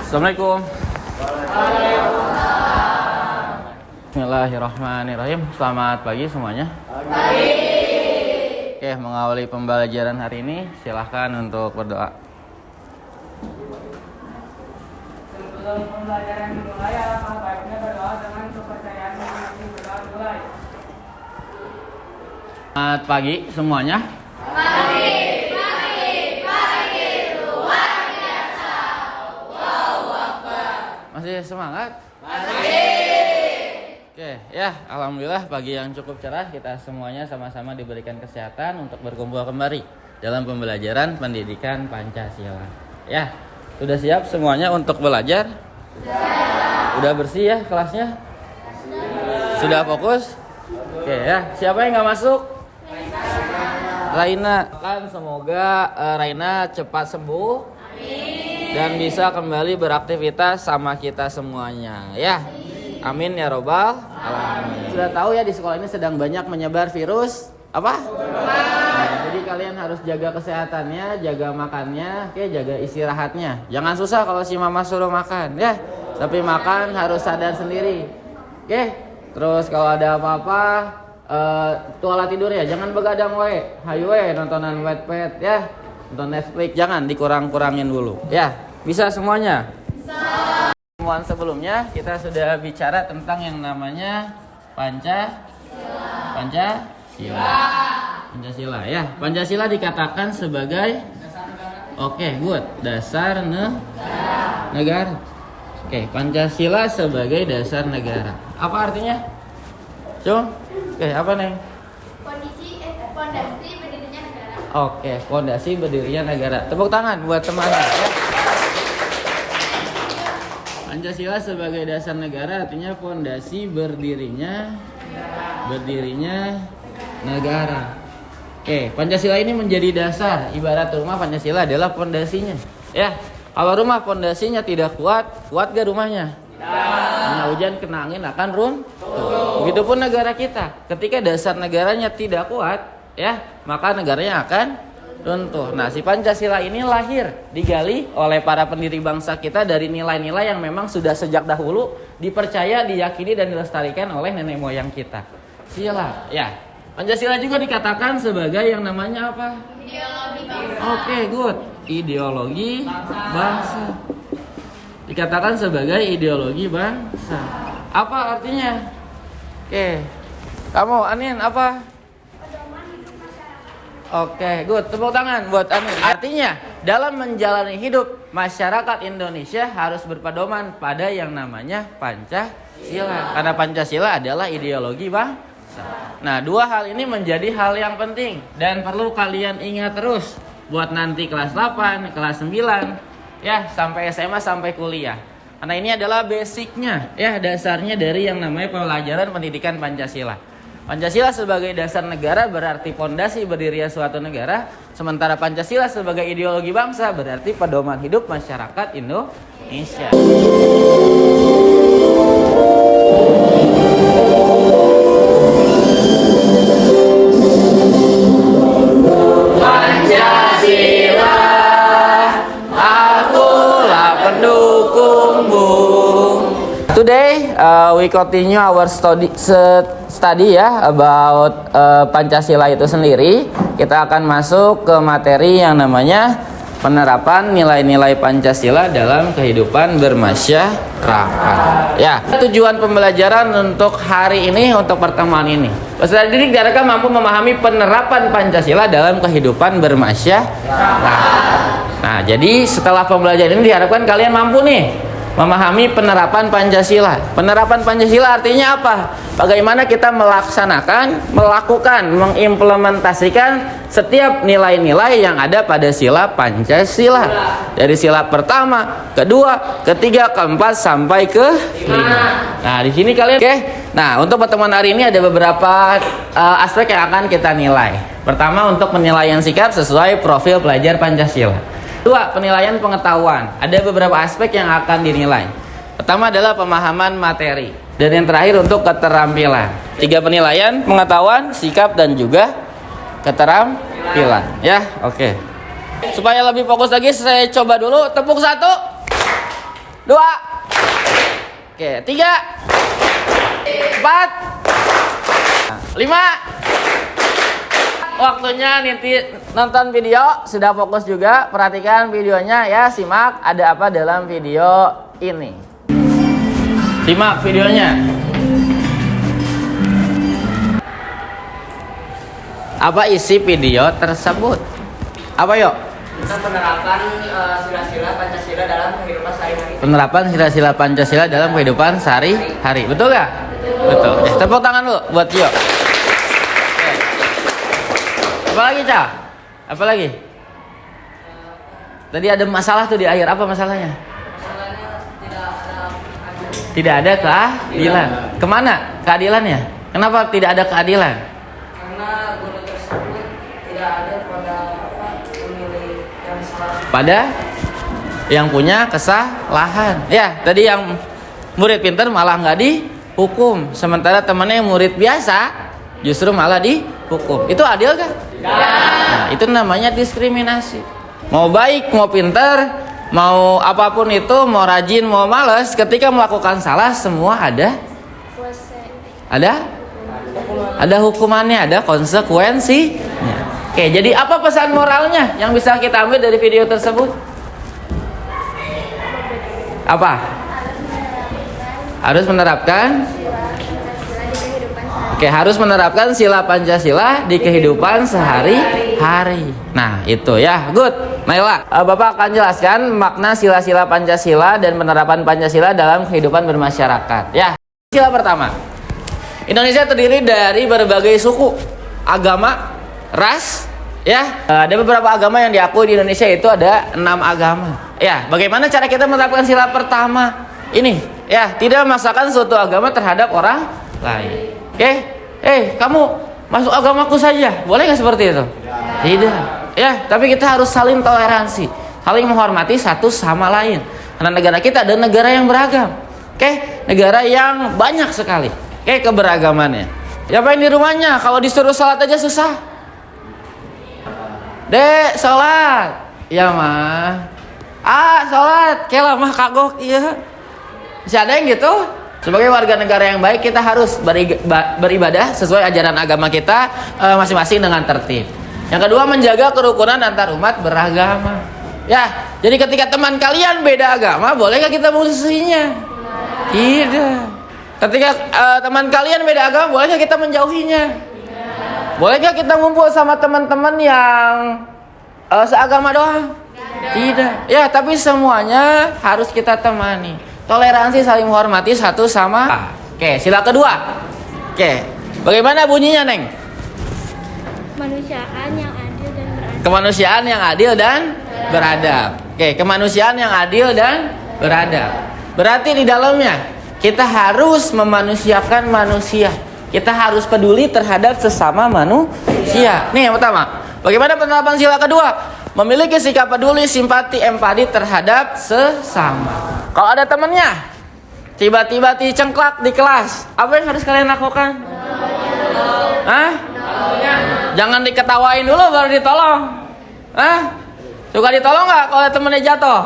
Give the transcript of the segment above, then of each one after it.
Assalamualaikum. Bismillahirrahmanirrahim. Selamat pagi semuanya. Pagi. Oke, mengawali pembelajaran hari ini, silahkan untuk berdoa. Sebelum pembelajaran dimulai, alangkah baiknya berdoa dengan kepercayaan masing-masing. Berdoa mulai. Selamat pagi semuanya. Pagi luar biasa. Allahu Akbar. Masih semangat? Masih. Oke, ya, alhamdulillah pagi yang cukup cerah, kita semuanya sama-sama diberikan kesehatan untuk berkumpul kembali dalam pembelajaran pendidikan Pancasila. Ya, sudah siap semuanya untuk belajar? Sudah bersih ya kelasnya? Sudah fokus? Oke ya, siapa yang nggak masuk? Raina, kan semoga Raina cepat sembuh. Amin. Dan bisa kembali beraktivitas sama kita semuanya, ya. Amin ya robbal alamin. Sudah tahu ya di sekolah ini sedang banyak menyebar virus apa? Nah, jadi kalian harus jaga kesehatannya, jaga makannya, oke, jaga istirahatnya. Jangan susah kalau si mama suruh makan, ya. Tapi makan harus sadar sendiri, oke. Terus kalau ada apa-apa, tuala tidur ya, jangan begadang we, hayu we nontonan Wattpad ya, nonton Netflix, jangan dikurang-kurangin dulu, ya. Bisa semuanya? Bisa. Pertemuan sebelumnya kita sudah bicara tentang yang namanya Pancasila ya. Pancasila dikatakan sebagai dasar negara. Oke, Pancasila sebagai dasar negara. Apa artinya? Apa nih? Fondasi berdirinya negara. Oke, fondasi berdirinya negara. Tepuk tangan buat temannya ya. Pancasila sebagai dasar negara artinya fondasi berdirinya negara. Oke, Pancasila ini menjadi dasar. Ibarat rumah, Pancasila adalah fondasinya. Ya, kalau rumah fondasinya tidak kuat gak rumahnya? Nah, hujan kena angin akan runtuh. Begitupun negara kita. Ketika dasar negaranya tidak kuat, ya, maka negaranya akan runtuh. Nah, si Pancasila ini lahir, digali oleh para pendiri bangsa kita dari nilai-nilai yang memang sudah sejak dahulu dipercaya, diyakini dan dilestarikan oleh nenek moyang kita. Sila, ya. Pancasila juga dikatakan sebagai yang namanya apa? Ideologi bangsa. Oke, good. Ideologi bangsa. Dikatakan sebagai ideologi bangsa. Apa artinya? Oke. Kamu, Anin, apa? Oke, good. Tepuk tangan buat Anin. Artinya, dalam menjalani hidup, masyarakat Indonesia harus berpedoman pada yang namanya Pancasila. Karena Pancasila adalah ideologi bangsa. Nah, dua hal ini menjadi hal yang penting dan perlu kalian ingat terus buat nanti kelas 8, kelas 9, ya, sampai SMA, sampai kuliah. Karena ini adalah basicnya, ya, dasarnya dari yang namanya pelajaran pendidikan Pancasila. Pancasila sebagai dasar negara berarti fondasi berdirinya suatu negara, sementara Pancasila sebagai ideologi bangsa berarti pedoman hidup masyarakat Indonesia. Pancasila, akulah pendukungmu. Today we continue our study ya about Pancasila itu sendiri. Kita akan masuk ke materi yang namanya penerapan nilai-nilai Pancasila dalam kehidupan bermasyarakat. Ya, tujuan pembelajaran untuk hari ini, untuk pertemuan ini, peserta didik diharapkan mampu memahami penerapan Pancasila dalam kehidupan bermasyarakat. Nah, jadi setelah pembelajaran ini diharapkan kalian mampu nih memahami penerapan Pancasila. Penerapan Pancasila artinya apa? Bagaimana kita melaksanakan, melakukan, mengimplementasikan setiap nilai-nilai yang ada pada sila Pancasila. Dari sila pertama, kedua, ketiga, keempat, sampai ke 5. Nah, di sini kalian Nah, untuk pertemuan hari ini ada beberapa aspek yang akan kita nilai. Pertama, untuk penilaian sikap sesuai profil pelajar Pancasila. Kedua, penilaian pengetahuan. Ada beberapa aspek yang akan dinilai. Pertama adalah pemahaman materi. Dan yang terakhir untuk keterampilan. 3 penilaian, pengetahuan, sikap, dan juga keterampilan. Ya, oke. Supaya lebih fokus lagi, saya coba dulu tepuk 1. 2. Oke, 3, 4, 5. Waktunya Niti nonton video, sudah fokus juga. Perhatikan videonya ya, simak ada apa dalam video ini. Simak videonya. Apa isi video tersebut? Apa yuk? Kita penerapan sila-sila Pancasila dalam kehidupan sehari-hari. Penerapan sila-sila Pancasila dalam kehidupan sehari-hari. Betul gak? Betul. Ya, tepuk tangan dulu buat Yo. Oke. Apa lagi, Ca? Apa lagi? Tadi ada masalah tuh di akhir. Apa masalahnya? Masalahnya Tidak ada keadilan. Kemana keadilannya? Kenapa tidak ada keadilan? karena guru tersebut tidak ada pada pemilih yang salah. Pada yang punya kesalahan. Ya, tadi yang murid pintar malah nggak dihukum, sementara temannya yang murid biasa justru malah dihukum. Itu adil kan? Nah, itu namanya diskriminasi. Mau baik, mau pintar, mau apapun itu, mau rajin, mau males, ketika melakukan salah semua ada hukumannya, ada konsekuensinya. Oke, jadi apa pesan moralnya yang bisa kita ambil dari video tersebut? Apa? Harus menerapkan. Oke, harus menerapkan sila Pancasila di kehidupan sehari-hari. Nah, itu ya. Good. Naila, Bapak akan jelaskan makna sila-sila Pancasila dan penerapan Pancasila dalam kehidupan bermasyarakat. Ya. Sila pertama. Indonesia terdiri dari berbagai suku, agama, ras, ya. Ada beberapa agama yang diakui di Indonesia, itu ada 6 agama. Ya, bagaimana cara kita menerapkan sila pertama ini? Ya, tidak memaksakan suatu agama terhadap orang lain. Oke, kamu masuk agamaku saja, boleh nggak seperti itu? Tidak. Ya, tapi kita harus saling toleransi, saling menghormati satu sama lain. Karena negara kita adalah negara yang beragam. Oke, negara yang banyak sekali. Oke, keberagamannya. Siapa yang di rumahnya kalau disuruh sholat aja susah? Dek, sholat. Ya mah. Sholat. Kayak lama kagok, iya. Masih ada yang gitu? Sebagai warga negara yang baik, kita harus beribadah sesuai ajaran agama kita masing-masing dengan tertib. Yang kedua, menjaga kerukunan antar umat beragama. Ya, jadi ketika teman kalian beda agama, bolehkah kita musuhinya? Tidak. Ketika teman kalian beda agama, bolehkah kita menjauhinya? Bolehkah kita ngumpul sama teman-teman yang seagama doang? Tidak. Ya, tapi semuanya harus kita temani. Toleransi, saling menghormati satu sama. Oke, sila kedua. Oke, bagaimana bunyinya, Neng? Kemanusiaan yang adil dan beradab. Kemanusiaan yang adil dan beradab. Oke, kemanusiaan yang adil dan beradab. Berarti di dalamnya kita harus memanusiakan manusia. Kita harus peduli terhadap sesama manusia. Nih yang pertama. Bagaimana penerapan sila kedua? Memiliki sikap peduli, simpati, empati terhadap sesama. Kalau ada temennya tiba-tiba dicengklak di kelas, apa yang harus kalian lakukan? Hah? Jangan diketawain dulu baru ditolong. Hah? Suka ditolong nggak kalau temennya jatuh?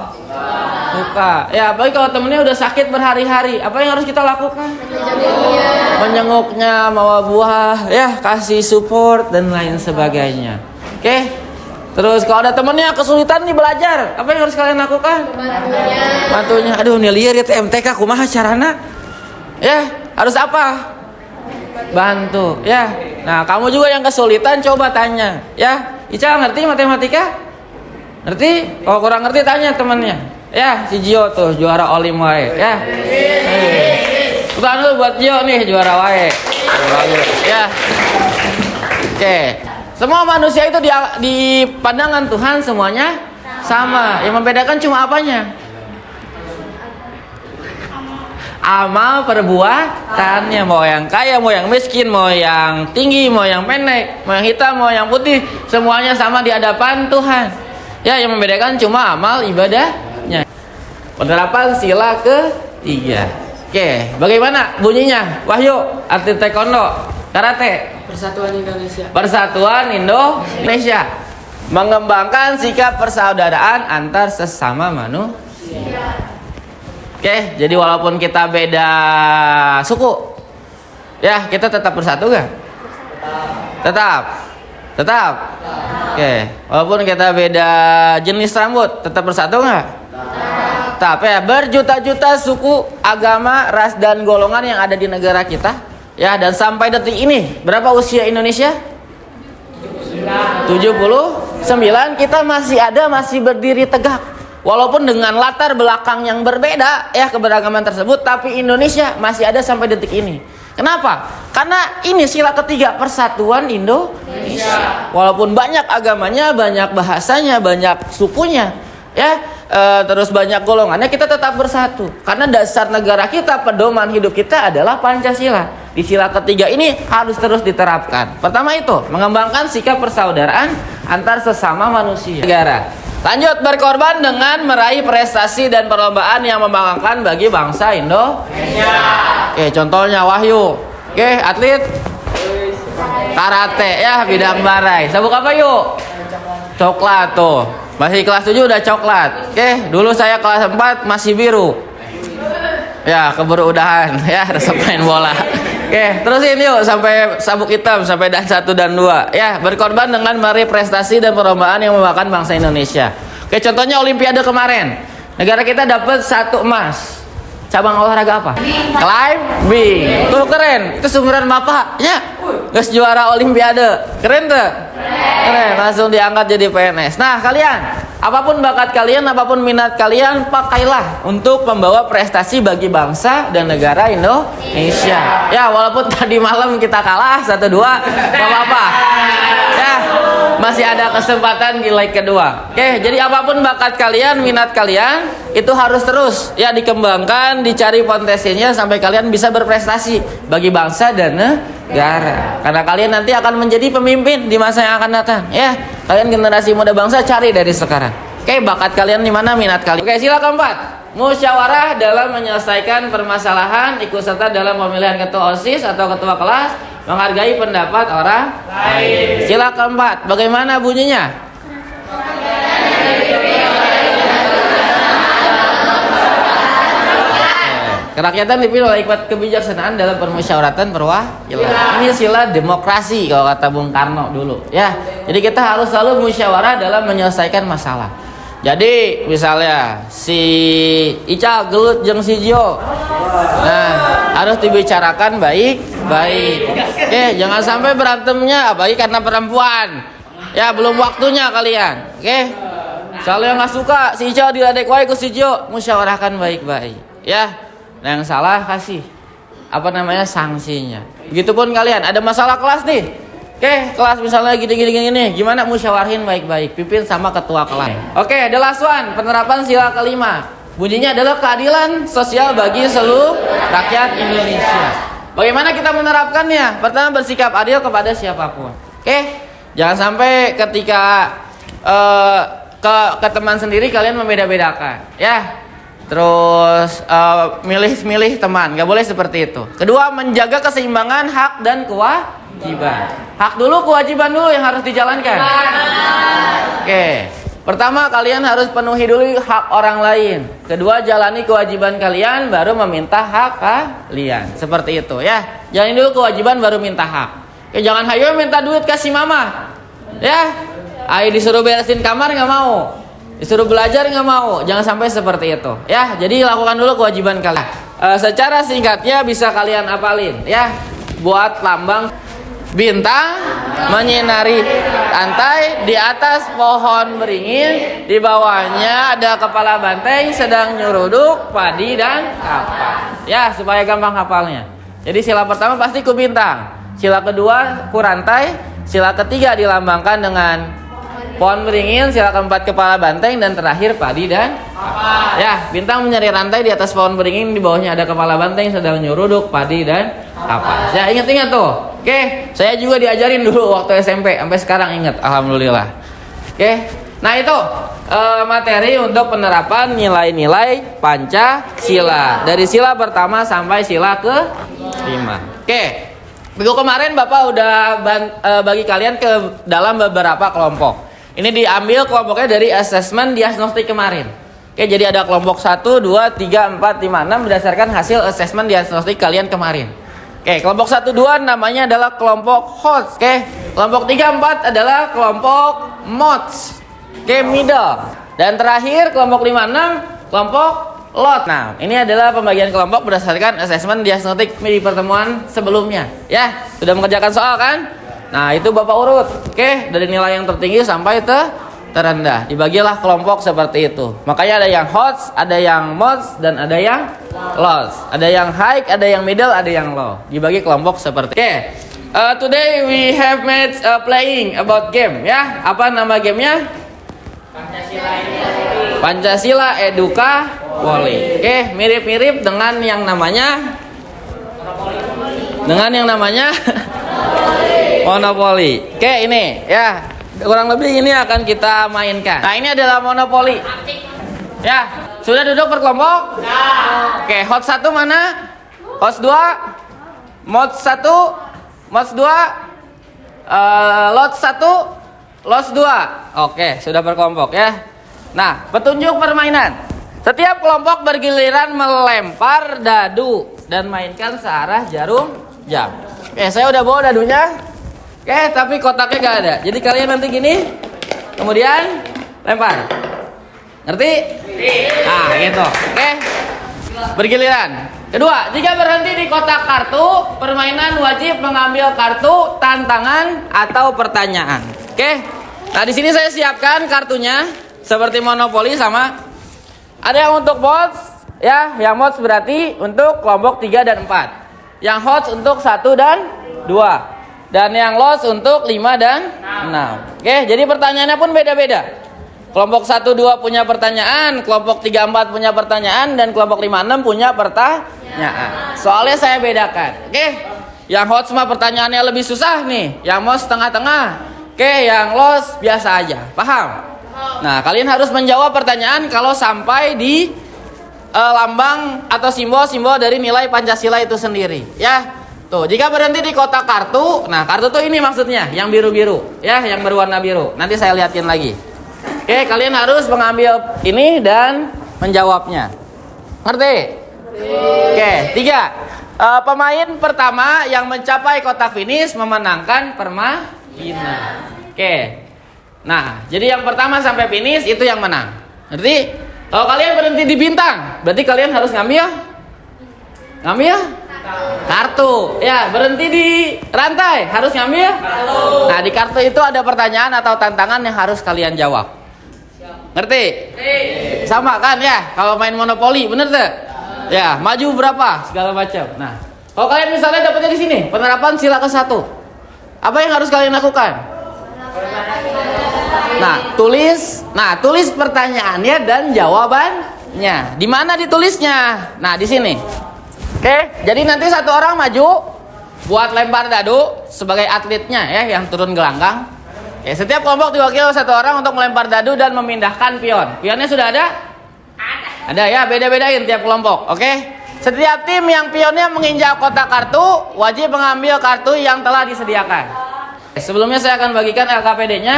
Suka. Ya, apalagi kalau temennya udah sakit berhari-hari, apa yang harus kita lakukan? Menjenguknya, bawa buah, ya, kasih support dan lain sebagainya. Oke? Terus kalau ada temennya kesulitan nih belajar, apa yang harus kalian lakukan? Bantunya. Aduh, nih lihat ya MTK kumaha carana? Ya, harus apa? Bantu, ya. Nah, kamu juga yang kesulitan coba tanya, ya. Ica ngerti matematika? Ngerti? Kalau kurang ngerti tanya temennya. Ya, si Gio tuh juara Olim wae, ya. Bukan dulu buat Gio nih juara wae. Bagus, ya. Oke. Semua manusia itu di pandangan Tuhan semuanya sama. Yang membedakan cuma apanya? Amal perbuatannya. Mau yang kaya, mau yang miskin, mau yang tinggi, mau yang pendek, mau yang hitam, mau yang putih, semuanya sama di hadapan Tuhan. Ya, yang membedakan cuma amal ibadahnya. Penerapan sila ketiga. Oke, bagaimana bunyinya? Wahyu, arti taekwondo, karate. Persatuan Indonesia. Persatuan Indonesia. Mengembangkan sikap persaudaraan antar sesama manusia. Oke, jadi walaupun kita beda suku, ya kita tetap bersatu nggak? Tetap. Oke, walaupun kita beda jenis rambut, tetap bersatu nggak? Tetap ya. Berjuta-juta suku, agama, ras dan golongan yang ada di negara kita, ya. Dan sampai detik ini, berapa usia Indonesia? 79. Kita masih berdiri tegak. Walaupun dengan latar belakang yang berbeda ya keberagaman tersebut, tapi Indonesia masih ada sampai detik ini. Kenapa? Karena ini sila ketiga persatuan Indonesia. Walaupun banyak agamanya, banyak bahasanya, banyak sukunya, ya, terus banyak golongannya, kita tetap bersatu. Karena dasar negara kita, pedoman hidup kita adalah Pancasila. Di sila ketiga ini harus terus diterapkan. Pertama itu mengembangkan sikap persaudaraan antar sesama manusia. Negara. Lanjut, berkorban dengan meraih prestasi dan perlombaan yang membanggakan bagi bangsa Indonesia. Oke, contohnya Wahyu. Oke, atlet karate ya, bidang barai. Sabuk apa yuk? Coklat tuh. Masih kelas 7 udah coklat. Oke, dulu saya kelas 4 masih biru. Ya, keburu udahan ya, resep main bola. Oke, terusin yuk sampai sabuk hitam sampai dan 1 dan 2. Ya, berkorban dengan meraih prestasi dan perlombaan yang membanggakan bangsa Indonesia. Oke, contohnya Olimpiade kemarin. Negara kita dapat 1 emas. Cabang olahraga apa? Climbing. Tuh keren. Itu sumuran bapak. Ya. Guys juara Olimpiade. Keren tuh? Keren. Langsung diangkat jadi PNS. Nah, kalian, apapun bakat kalian, apapun minat kalian, pakailah untuk membawa prestasi bagi bangsa dan negara Indonesia. Ya, walaupun tadi malam kita kalah 1-2, gak apa-apa. Ya, masih ada kesempatan di leg kedua. Oke, jadi apapun bakat kalian, minat kalian, itu harus terus ya dikembangkan, dicari potensinya sampai kalian bisa berprestasi bagi bangsa dan negara. Karena kalian nanti akan menjadi pemimpin di masa yang akan datang. Ya, kalian generasi muda bangsa cari dari sekarang. Oke, bakat kalian di mana, minat kalian. Oke, sila keempat. Musyawarah dalam menyelesaikan permasalahan, ikut serta dalam pemilihan ketua OSIS atau ketua kelas, menghargai pendapat orang lain. Sila keempat, bagaimana bunyinya? Kerakyatan dipilih oleh hikmat kebijaksanaan dalam permusyawaratan perwakilan. Ini sila demokrasi kalau kata Bung Karno dulu, ya. Jadi kita harus selalu musyawarah dalam menyelesaikan masalah. Jadi misalnya si Ica gelut jeung si Jo, nah harus dibicarakan baik-baik. Oke, jangan sampai berantemnya apalagi karena perempuan. Ya belum waktunya kalian. Oke, kalau yang nggak suka si Ica diladek wae ku si Jo, musyawarahkan baik-baik. Ya, nah yang salah kasih sanksinya. Begitupun kalian ada masalah kelas nih. Oke, kelas misalnya gini, gimana musyawarahin baik-baik, pimpin sama ketua kelas. Oke, the last one, penerapan sila kelima. Bunyinya adalah keadilan sosial bagi seluruh rakyat Indonesia. Bagaimana kita menerapkannya? Pertama, bersikap adil kepada siapapun. Oke, jangan sampai ketika ke teman sendiri kalian membeda-bedakan, ya. Terus milih teman, nggak boleh seperti itu. Kedua, menjaga keseimbangan hak dan kewajiban. Hak dulu, kewajiban dulu yang harus dijalankan. Oke. Pertama, kalian harus penuhi dulu hak orang lain. Kedua, jalani kewajiban kalian, baru meminta hak kalian. Seperti itu ya. Jalani dulu kewajiban, baru minta hak. Oke, jangan hayo minta duit kasih mama. Ya. Ayo disuruh beresin kamar nggak mau. Disuruh belajar nggak mau, jangan sampai seperti itu. Ya, jadi lakukan dulu kewajiban kalian. Secara singkatnya bisa kalian apalin, ya. Buat lambang bintang menyinari lantai, di atas pohon beringin, di bawahnya ada kepala banteng sedang nyuruduk padi dan kapas. Ya, supaya gampang hafalnya. Jadi sila pertama pasti ku bintang, sila kedua ku rantai, sila ketiga dilambangkan dengan pohon beringin, sila keempat kepala banteng, dan terakhir padi dan kapas. Ya, bintang menyari rantai, di atas pohon beringin, di bawahnya ada kepala banteng sedang nyuruduk padi dan kapas. Ya, ingat-ingat tuh. Oke, saya juga diajarin dulu waktu SMP, sampai sekarang ingat, alhamdulillah. Oke, nah itu materi untuk penerapan nilai-nilai Pancasila dari sila pertama sampai sila ke-5. Oke, minggu kemarin Bapak udah bagi kalian ke dalam beberapa kelompok. Ini diambil kelompoknya dari asesmen diagnostik kemarin. Oke, jadi ada kelompok 1, 2, 3, 4, 5, 6 berdasarkan hasil asesmen diagnostik kalian kemarin. Oke, kelompok 1, 2 namanya adalah kelompok HOTS. Oke, kelompok 3, 4 adalah kelompok MOTS. Oke, middle. Dan terakhir kelompok 5, 6 kelompok LOT. Nah, ini adalah pembagian kelompok berdasarkan asesmen diagnostik di pertemuan sebelumnya. Ya, sudah mengerjakan soal kan? Nah, itu Bapak urut. Oke, dari nilai yang tertinggi sampai terendah. Dibagilah kelompok seperti itu. Makanya ada yang HOTS, ada yang MOTS, dan ada yang LOTS. Ada yang high, ada yang middle, ada yang low. Dibagi kelompok seperti itu. Oke. Today we have made playing about game. Ya, apa nama gamenya? Pancasila Eduka Woli. Oke, mirip-mirip dengan yang namanya Monopoli. Oke, ini ya. Kurang lebih ini akan kita mainkan. Nah, ini adalah monopoli. Ya, sudah duduk berkelompok? Oke, hot 1 mana? Hot 2? Mod 1? Mod 2? Lot 1? Lot 2? Oke, sudah berkelompok ya. Nah, petunjuk permainan. Setiap kelompok bergiliran melempar dadu dan mainkan searah jarum jam. Oke, saya udah bawa dadunya. Oke, tapi kotaknya gak ada. Jadi kalian nanti gini, kemudian lempar. Ngerti? Nah, gitu. Oke. Bergiliran. Kedua, jika berhenti di kotak kartu, permainan wajib mengambil kartu tantangan atau pertanyaan. Oke. Nah, di sini saya siapkan kartunya seperti monopoli sama. Ada yang untuk mods, ya, yang mods berarti untuk kelompok 3 dan 4. Yang hots untuk 1 dan 2. Dan yang lost untuk 5 dan 6. Oke, jadi pertanyaannya pun beda-beda. Kelompok 1, 2 punya pertanyaan, kelompok 3, 4 punya pertanyaan, dan kelompok 5, 6 punya pertanyaan. Soalnya saya bedakan. Oke, yang hot semua pertanyaannya lebih susah nih. Yang most tengah-tengah. Oke, yang lost biasa aja. Paham? Nah, kalian harus menjawab pertanyaan kalau sampai di lambang atau simbol-simbol dari nilai Pancasila itu sendiri. Ya. Tuh, jika berhenti di kotak kartu, nah kartu tuh ini maksudnya, yang biru-biru, ya, yang berwarna biru. Nanti saya liatin lagi. Oke, kalian harus mengambil ini dan menjawabnya. Ngerti? Oke, 3. Pemain pertama yang mencapai kotak finish memenangkan permainan. Oke. Nah, jadi yang pertama sampai finish itu yang menang. Ngerti? Kalau kalian berhenti di bintang, berarti kalian harus ngambil kartu. Ya, berhenti di rantai harus ngambil kartu. Nah, di kartu itu ada pertanyaan atau tantangan yang harus kalian jawab. Ngerti? Sama kan ya? Kalau main monopoli, bener tuh? Ya, maju berapa segala macam. Nah, kalau kalian misalnya dapetnya di sini, penerapan sila ke-1. Apa yang harus kalian lakukan? Nah, tulis pertanyaannya dan jawabannya. Di mana ditulisnya? Nah, di sini. Oke, jadi nanti satu orang maju buat lempar dadu sebagai atletnya ya yang turun gelanggang. Oke, setiap kelompok diwakili satu orang untuk melempar dadu dan memindahkan pion. Pionnya sudah ada? Ada ya, beda-bedain tiap kelompok. Oke. Setiap tim yang pionnya menginjak kotak kartu wajib mengambil kartu yang telah disediakan. Sebelumnya saya akan bagikan LKPD-nya.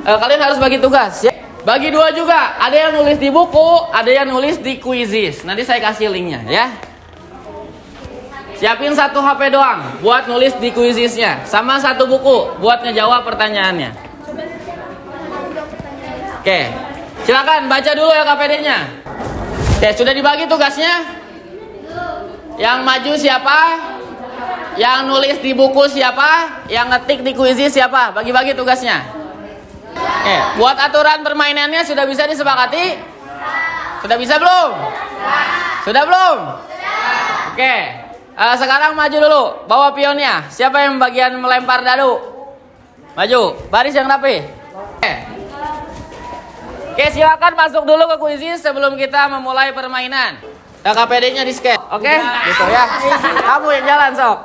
Kalian harus bagi tugas ya. Bagi 2 juga. Ada yang nulis di buku, ada yang nulis di Quizizz. Nanti saya kasih linknya ya. Siapin 1 HP doang buat nulis di Quizizz-nya, sama 1 buku buat ngejawab pertanyaannya. Oke, silakan baca dulu ya KPD-nya. Oke, sudah dibagi tugasnya? Yang maju siapa? Yang nulis di buku siapa? Yang ngetik di Quizizz siapa? Bagi-bagi tugasnya. Oke, buat aturan permainannya sudah bisa disepakati? Sudah bisa belum? Sudah belum? Oke. Sekarang maju dulu, bawa pionnya. Siapa yang bagian melempar dadu? Maju, baris yang rapi. Oke, silakan masuk dulu ke Quizizz sebelum kita memulai permainan. KPD-nya di scan, oke? Gitu ya. Kamu yang jalan sok.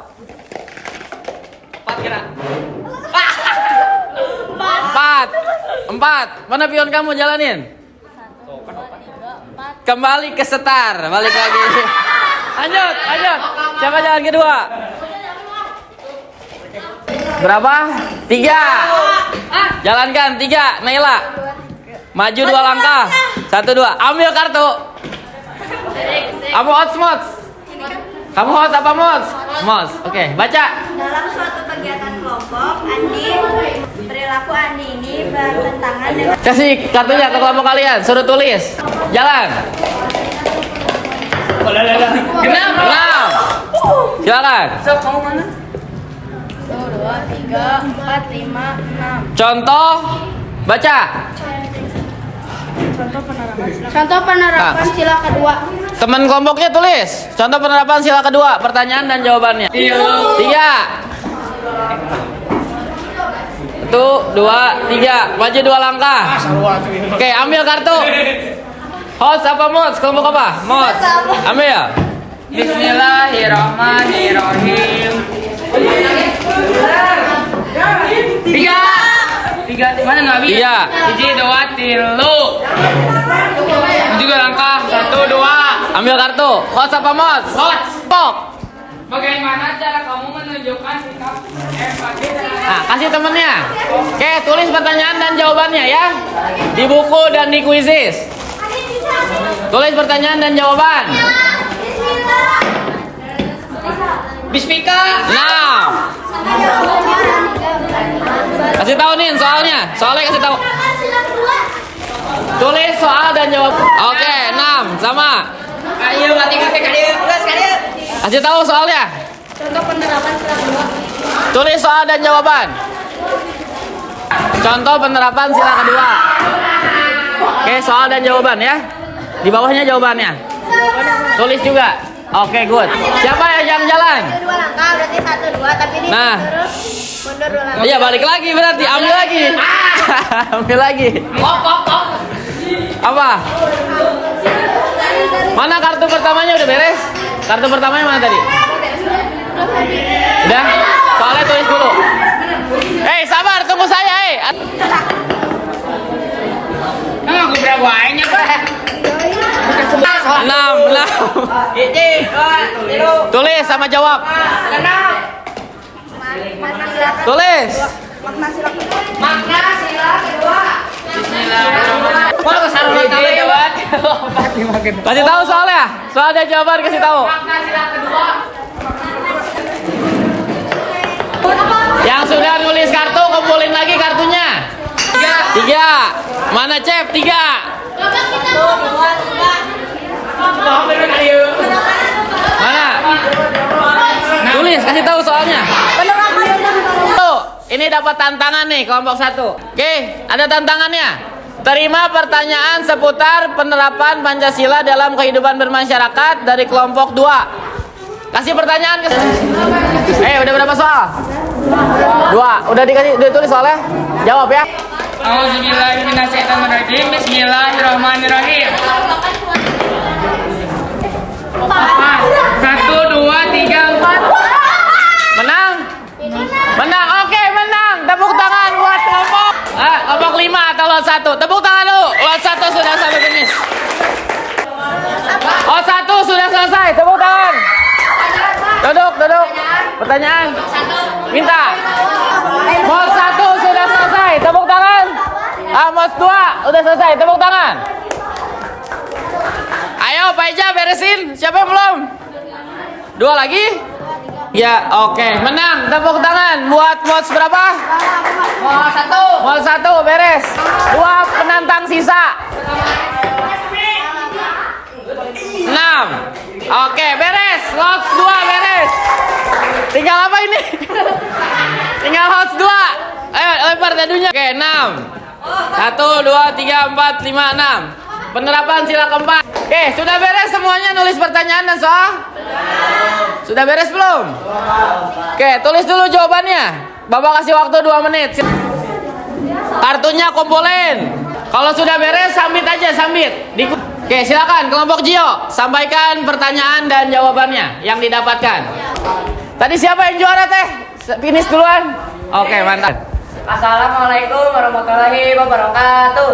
4 kira. 4. Mana pion kamu jalanin? Kembali ke setar, balik lagi. Lanjut. Siapa jalan kedua? Berapa? 3. Jalankan 3, Naila. Maju 2 langkah. 1, 2. Ambil kartu. Kamu host, Mods? Kamu host apa Mods? Mods. Oke, baca. Dalam suatu kegiatan kelompok, perilaku Andi ini bertentangan dengan Kasih kartunya ke kelompok kalian. Suruh tulis. Jalan. 6. Silakan. 1, 2, 3, 4, 5, 6. Contoh. Baca. Contoh penerapan sila kedua. Teman kelompoknya tulis. Contoh penerapan sila kedua. Pertanyaan dan jawabannya. 3. 1, 2, 3. Maju 2 langkah. Oke, ambil kartu. Host apa Mods? Kelompok apa? Mods. Ambil ya. Bismillahirrahmanirrahim. 3 mana Nabi? 3. 1, 2, 3. Juga langkah 1, 2. Ambil kartu. Host apa Mods? Host. Pok. Bagaimana cara kamu menunjukkan sikap empati terhadap Nah, kasih temennya. Oke, tulis pertanyaan dan jawabannya ya. Di buku dan di kuisis. Tulis pertanyaan dan jawaban. Bismika? Nah, kasih tahu nih soalnya. Soalnya kasih tahu. Tulis soal dan jawab. Oke, 6 sama. Ayo mati kali. Kasih tahu soalnya. Contoh penerapan sila kedua. Tulis soal dan jawaban. Contoh penerapan sila kedua. Oke, soal dan jawaban ya. Di bawahnya jawabannya. Tulis juga. Oke, good. Siapa yang jalan? 2 langkah berarti 1, 2, tapi ini Nah. mundur 2 langkah. Iya, balik lagi berarti. Ambil lagi. Ambil lagi. Apa? Mana kartu pertamanya udah beres? Kartu pertamanya mana tadi? Udah? Soalnya tulis dulu. Sabar, tunggu saya, Kamu aku berapa banyak? 6. Tulis sama jawab. Tulis. Makna sila kedua. Kalau kesana lewat. Kasih tahu soalnya. Soal dan jawaban kasih tahu. Makna sila kedua. Yang sudah nulis kartu kumpulin lagi kartunya. 3. Mana Cep? 3. Mana? Tulis, kasih tahu soalnya. Tuh, ini dapat tantangan nih kelompok 1. Oke, ada tantangannya. Terima pertanyaan seputar penerapan Pancasila dalam kehidupan bermasyarakat dari kelompok 2. Kasih pertanyaan ke udah berapa soal? 2. Udah ditulis soalnya? Jawab ya. Auzubillahiminasyaitonirrajim. Bismillahirrahmanirrahim. 1, 2, 3, 4. Menang? Menang. Oke, menang. Tepuk tangan buat kelompok. Kelompok 5 atau lot 1. Tepuk tangan dulu. Lot 1 sudah sampai finish. Lot 1 sudah selesai. Tepuk tangan. Duduk. Pertanyaan. Minta. Mod 1 sudah selesai. Tepuk tangan. Mod 2 udah selesai. Tepuk tangan. Ayo Pak Ija beresin. Siapa yang belum? 2 lagi? Ya, oke. Menang. Tepuk tangan buat mod berapa? Mod 1 beres. 2 penantang sisa. 6. Oke, beres. Lot 2 beres. Tinggal apa ini? Tinggal host 2. Ayo lempar dadunya. Oke, 6. 1, 2, 3, 4, 5, 6. Penerapan sila keempat. Oke, sudah beres semuanya nulis pertanyaan dan soal? Sudah beres belum? Oke, tulis dulu jawabannya. Bapak kasih waktu 2 menit. Kartunya kumpulin. Kalau sudah beres, submit aja, submit. Oke, silakan kelompok Gio, sampaikan pertanyaan dan jawabannya yang didapatkan. Tadi siapa yang juara teh? Finish duluan. Oke, mantap. Assalamualaikum warahmatullahi wabarakatuh.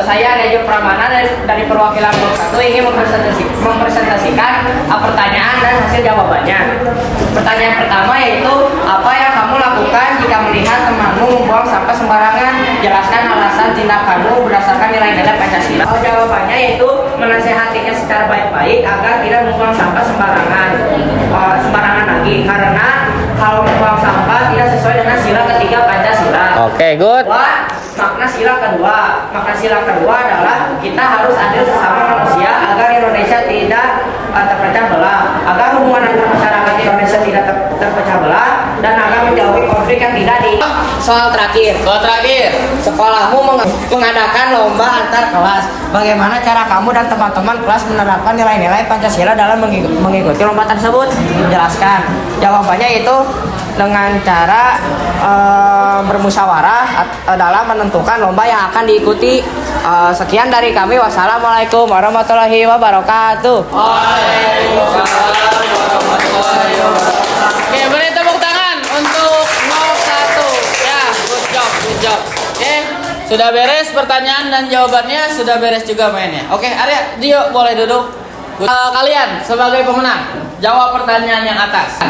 Saya Rejo Pramana dari perwakilan Blok 1 ingin mempresentasikan pertanyaan dan hasil jawabannya. Pertanyaan pertama yaitu, apa yang kamu lakukan jika melihat temanmu membuang sampah tindakanmu berdasarkan nilai-nilai Pancasila? Jawabannya yaitu menasehatinya secara baik-baik agar tidak membuang sampah sembarangan lagi, karena kalau membuang sampah tidak sesuai dengan sila ketiga Pancasila. Oke, good. Makna sila kedua adalah kita harus adil sesama manusia agar Indonesia tidak terpecah belah, agar hubungan antar masyarakat Indonesia tidak terpecah belah, dan agar menjauhi konflik yang tidak di. Soal terakhir. Sekolahmu mengadakan lomba antar kelas. Bagaimana cara kamu dan teman-teman kelas menerapkan nilai-nilai Pancasila dalam mengikuti lomba tersebut? Jelaskan. Jawabannya itu dengan cara bermusyawarah dalam menentukan lomba yang akan diikuti. Sekian dari kami. Wassalamualaikum warahmatullahi wabarakatuh. Oke, beri tepuk tangan untuk 01. Ya, good job. Oke, sudah beres pertanyaan dan jawabannya, sudah beres juga mainnya. Oke, Arya, Dio boleh duduk. Kalian sebagai pemenang, jawab pertanyaan yang atas.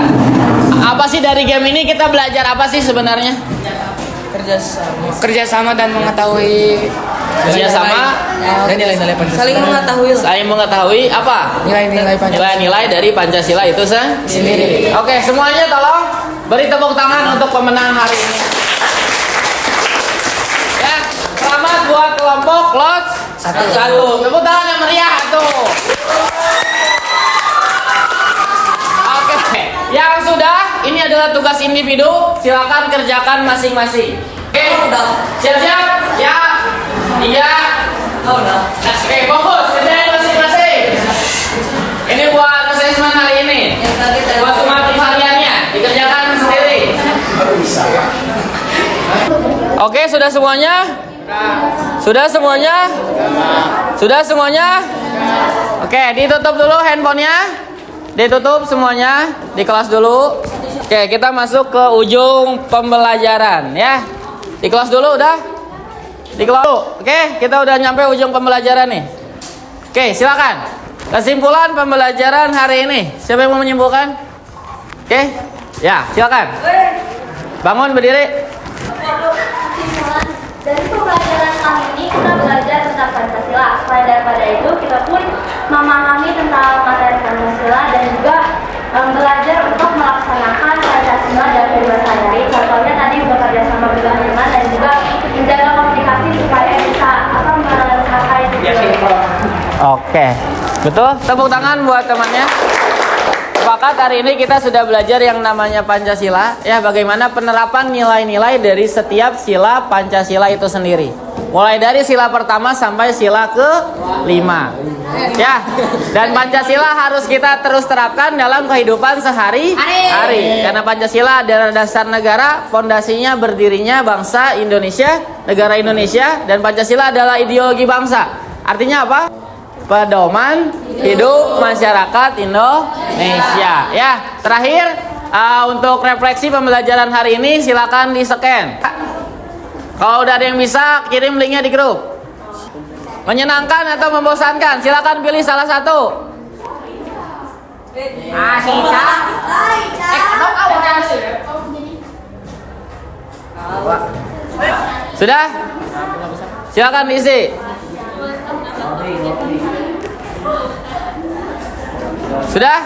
Apa sih dari game ini kita belajar apa sih sebenarnya? Kerjasama dan mengetahui Kerjasama dan nilai-nilai Pancasila. saling mengetahui apa? Nilai-nilai dari Pancasila itu sendiri. Oke, semuanya tolong beri tepuk tangan untuk pemenang hari ini. Ya, selamat buat kelompok lot 1. Tepuk tangan yang meriah tuh. Oke, yang sudah, ini adalah tugas individu, silakan kerjakan masing-masing. Oke, siap-siap? Ya. Iya. Oke, fokus, kerjain masing-masing. Ini buat asesmen hari ini. Buat sumatif hariannya, dikerjakan sendiri. Oke, sudah semuanya? Sudah semuanya? Oke, ditutup dulu handphonenya. Ditutup semuanya di kelas dulu. Oke, kita masuk ke ujung pembelajaran ya. Di kelas dulu udah? Di kelas dulu. Oke, kita udah nyampe ujung pembelajaran nih. Oke, silakan. Kesimpulan pembelajaran hari ini. Siapa yang mau menyimpulkan? Oke. Ya, silakan. Bangun berdiri. Dari pembelajaran kali ini kita belajar tentang Pancasila. Selain daripada itu, kita pun memahami tentang materi Pancasila dan juga belajar untuk melaksanakan Pancasila dalam kehidupan sehari-hari. Contohnya tadi bekerja sama dengan teman dan juga menjaga komunikasi supaya bisa mencapai tujuan. Oke. Betul? Tepuk tangan buat temannya. Sepakat, hari ini kita sudah belajar yang namanya Pancasila, ya, bagaimana penerapan nilai-nilai dari setiap sila Pancasila itu sendiri. Mulai dari sila pertama sampai sila ke-5. Ya. Dan Pancasila harus kita terus terapkan dalam kehidupan sehari-hari. Karena Pancasila adalah dasar negara, fondasinya berdirinya bangsa Indonesia, negara Indonesia, dan Pancasila adalah ideologi bangsa. Artinya apa? Pedoman hidup masyarakat Indonesia. Ya, terakhir untuk refleksi pembelajaran hari ini silakan di-scan. Kalau udah ada yang bisa, kirim linknya di grup. Menyenangkan atau membosankan? Silakan pilih salah satu. Sudah? Silakan diisi. Sudah?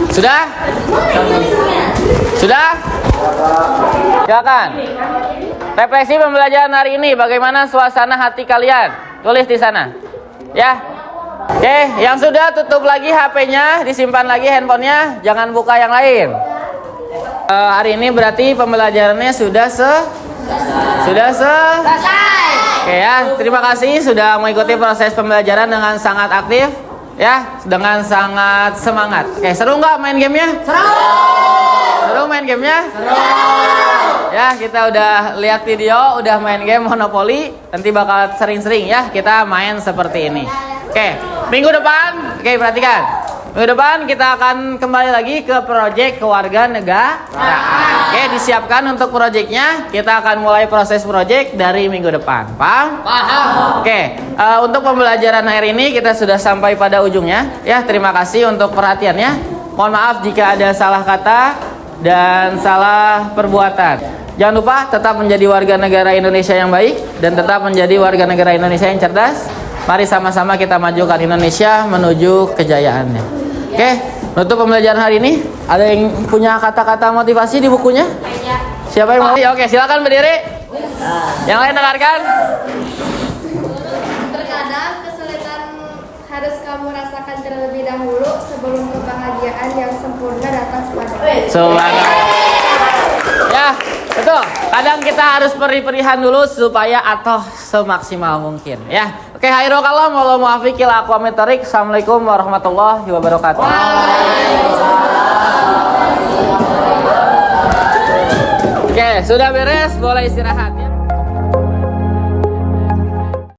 Sudah? Sudah? Silakan. Refleksi pembelajaran hari ini, bagaimana suasana hati kalian? Tulis di sana. Ya. Oke, yang sudah tutup lagi HP-nya, disimpan lagi handphonenya, jangan buka yang lain. Hari ini berarti pembelajarannya sudah selesai. Oke ya, terima kasih sudah mengikuti proses pembelajaran dengan sangat aktif, ya, dengan sangat semangat. Oke, seru nggak main gamenya? Seru main gamenya? Ya, kita udah lihat video, udah main game Monopoly, nanti bakal sering-sering ya kita main seperti ini. Oke, minggu depan, oke perhatikan. Minggu depan kita akan kembali lagi ke proyek kewarganegaraan. Oke, disiapkan untuk proyeknya. Kita akan mulai proses proyek dari minggu depan. Paham? Paham. Oke, untuk pembelajaran hari ini kita sudah sampai pada ujungnya. Ya, terima kasih untuk perhatiannya. Mohon maaf jika ada salah kata dan salah perbuatan. Jangan lupa tetap menjadi warga negara Indonesia yang baik dan tetap menjadi warga negara Indonesia yang cerdas. Mari sama-sama kita majukan Indonesia menuju kejayaannya. Oke, untuk pembelajaran hari ini, ada yang punya kata-kata motivasi di bukunya? Siapa yang mau? Oke, silakan berdiri. Yang lain dengarkan. Terkadang kesulitan harus kamu rasakan terlebih dahulu sebelum kebahagiaan yang sempurna datang kepadamu. Subhanallah. Ya, betul. Kadang kita harus perih-perihan dulu supaya atau semaksimal mungkin. Ya. Oke, hairul kalam wal muwaffiqil aqwamit thoriq. Assalamualaikum warahmatullahi wabarakatuh. Oke, sudah beres, boleh istirahat.